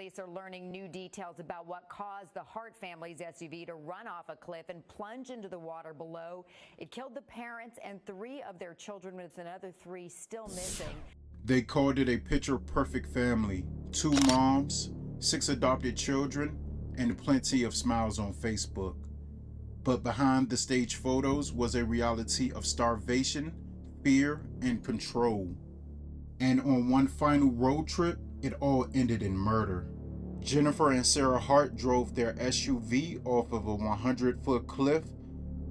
Police are learning new details about what caused the Hart family's SUV to run off a cliff and plunge into the water below. It killed the parents and 3 of their children, with another 3 still missing. They called it a picture-perfect family. 2 moms, 6 adopted children, and plenty of smiles on Facebook. But behind the staged photos was a reality of starvation, fear, and control. And on one final road trip, it all ended in murder. Jennifer and Sarah Hart drove their SUV off of a 100-foot cliff,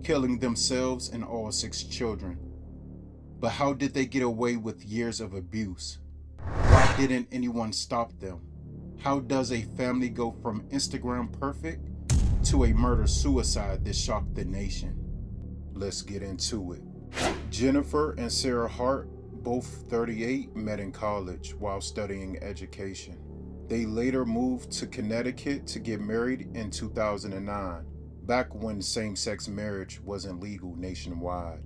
killing themselves and all 6 children. But how did they get away with years of abuse? Why didn't anyone stop them? How does a family go from Instagram perfect to a murder-suicide that shocked the nation? Let's get into it. Jennifer and Sarah Hart, both 38, met in college while studying education. They later moved to Connecticut to get married in 2009, back when same-sex marriage wasn't legal nationwide.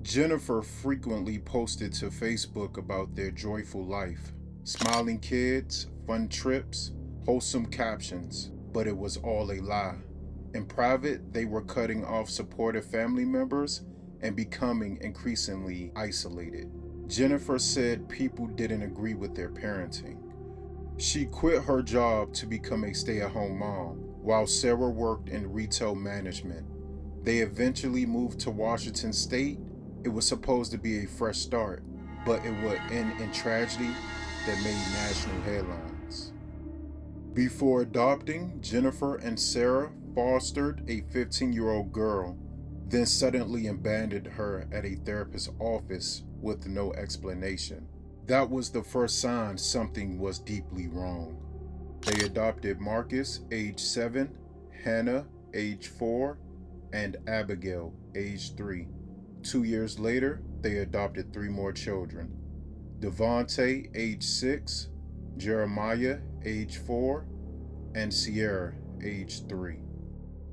Jennifer frequently posted to Facebook about their joyful life, smiling kids, fun trips, wholesome captions, but it was all a lie. In private, they were cutting off supportive family members and becoming increasingly isolated. Jennifer said people didn't agree with their parenting. She quit her job to become a stay-at-home mom, while Sarah worked in retail management. They eventually moved to Washington State. It was supposed to be a fresh start, but it would end in tragedy that made national headlines. Before adopting, Jennifer and Sarah fostered a 15-year-old girl, then suddenly abandoned her at a therapist's office with no explanation. That was the first sign something was deeply wrong. They adopted Marcus, age 7, Hannah, age 4, and Abigail, age 3. 2 years later, they adopted 3 more children: Devontae, age 6, Jeremiah, age 4, and Sierra, age 3.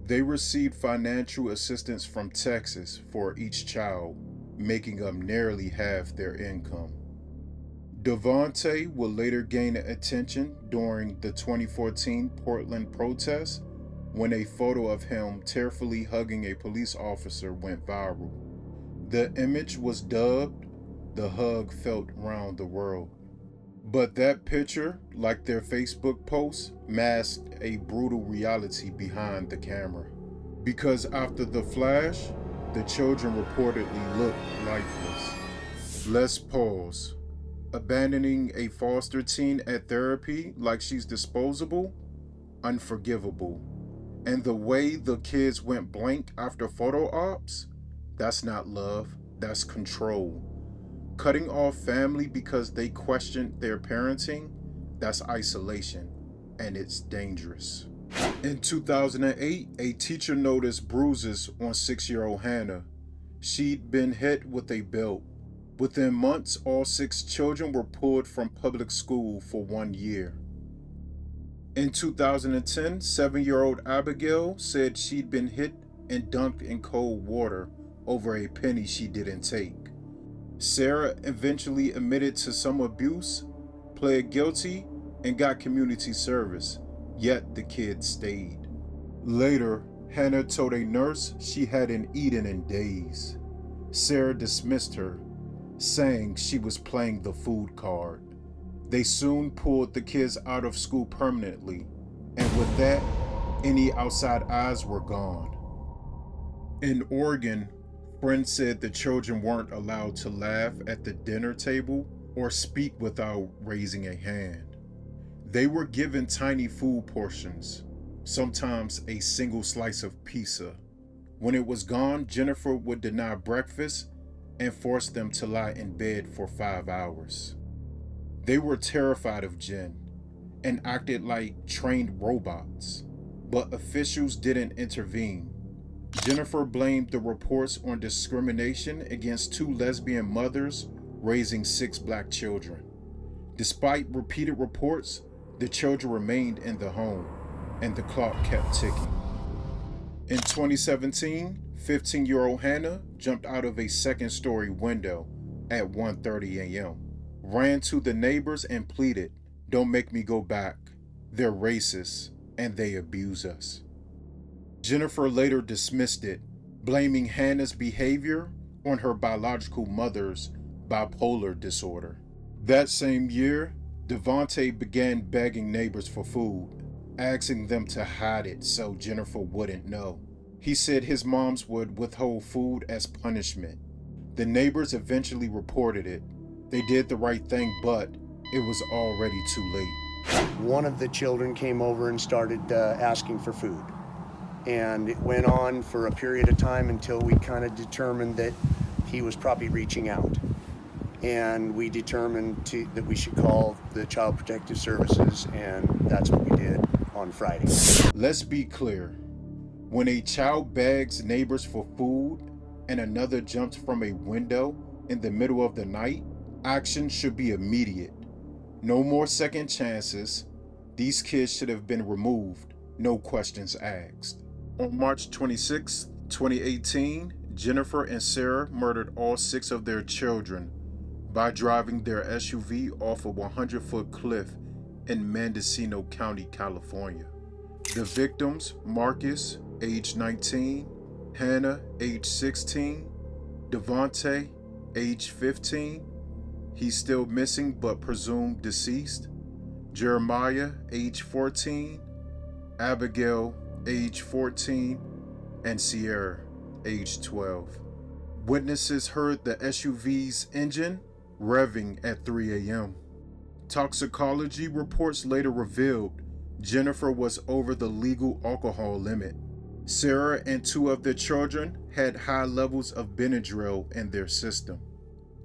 They received financial assistance from Texas for each child, making up nearly half their income. Devontae will later gain attention during the 2014 Portland protests when a photo of him tearfully hugging a police officer went viral. The image was dubbed "The Hug Felt Round the World." But that picture, like their Facebook post, masked a brutal reality behind the camera. Because after the flash, the children reportedly looked lifeless. Let's pause. Abandoning a foster teen at therapy like she's disposable? Unforgivable. And the way the kids went blank after photo ops? That's not love, that's control. Cutting off family because they questioned their parenting? That's isolation, and it's dangerous. In 2008, a teacher noticed bruises on 6-year-old Hannah. She'd been hit with a belt. Within months, all 6 children were pulled from public school for 1 year. In 2010, 7-year-old Abigail said she'd been hit and dunked in cold water over a penny she didn't take. Sarah eventually admitted to some abuse, pled guilty, and got community service, yet the kids stayed. Later, Hannah told a nurse she hadn't eaten in days. Sarah dismissed her, saying she was playing the food card. They soon pulled the kids out of school permanently, and with that, any outside eyes were gone. In Oregon, friends said the children weren't allowed to laugh at the dinner table or speak without raising a hand. They were given tiny food portions, sometimes a single slice of pizza. When it was gone, Jennifer would deny breakfast and force them to lie in bed for 5 hours. They were terrified of Jen and acted like trained robots, but officials didn't intervene. Jennifer blamed the reports on discrimination against 2 lesbian mothers raising 6 black children. Despite repeated reports, the children remained in the home, and the clock kept ticking. In 2017, 15-year-old Hannah jumped out of a second-story window at 1:30 a.m., ran to the neighbors and pleaded, "Don't make me go back. they're racist, and they abuse us. Jennifer later dismissed it, blaming Hannah's behavior on her biological mother's bipolar disorder. That same year, Devontae began begging neighbors for food, asking them to hide it so Jennifer wouldn't know. He said his moms would withhold food as punishment. The neighbors eventually reported it. They did the right thing, but it was already too late. One of the children came over and started asking for food. And it went on for a period of time until we kind of determined that he was probably reaching out. And we determined that we should call the Child Protective Services, and that's what we did on Friday. Let's be clear. When a child begs neighbors for food and another jumps from a window in the middle of the night, action should be immediate. No more second chances. These kids should have been removed, no questions asked. On March 26, 2018, Jennifer and Sarah murdered all 6 of their children by driving their SUV off a 100-foot cliff in Mendocino County, California. The victims, Marcus, age 19, Hannah, age 16, Devontae, age 15, he's still missing but presumed deceased, Jeremiah, age 14, Abigail, age 14, and Sierra, age 12. Witnesses heard the SUV's engine revving at 3 a.m. Toxicology reports later revealed Jennifer was over the legal alcohol limit. Sarah and 2 of their children had high levels of Benadryl in their system.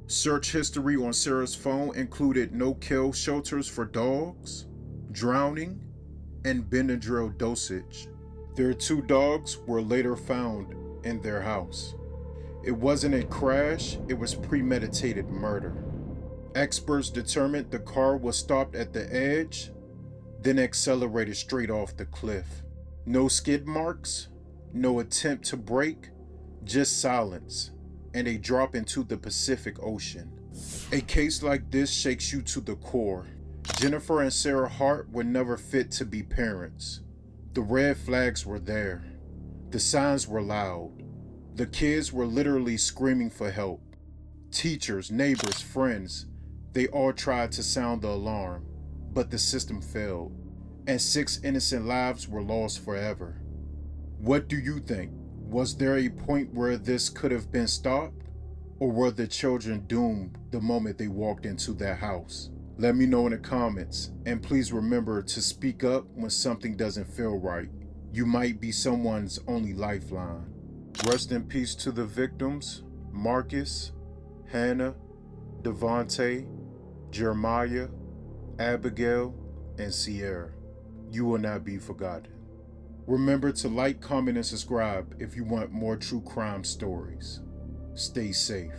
Search history on Sarah's phone included no-kill shelters for dogs, drowning, and Benadryl dosage. Their 2 dogs were later found in their house. It wasn't a crash, it was premeditated murder. Experts determined the car was stopped at the edge, then accelerated straight off the cliff. No skid marks, no attempt to brake, just silence, and a drop into the Pacific Ocean. A case like this shakes you to the core. Jennifer and Sarah Hart were never fit to be parents. The red flags were there. The signs were loud. The kids were literally screaming for help. Teachers, neighbors, friends, they all tried to sound the alarm, but the system failed, and 6 innocent lives were lost forever. What do you think? Was there a point where this could have been stopped? Or were the children doomed the moment they walked into their house? Let me know in the comments, and please remember to speak up when something doesn't feel right. You might be someone's only lifeline. Rest in peace to the victims, Marcus, Hannah, Devontae, Jeremiah, Abigail, and Sierra. You will not be forgotten. Remember to like, comment, and subscribe if you want more true crime stories. Stay safe.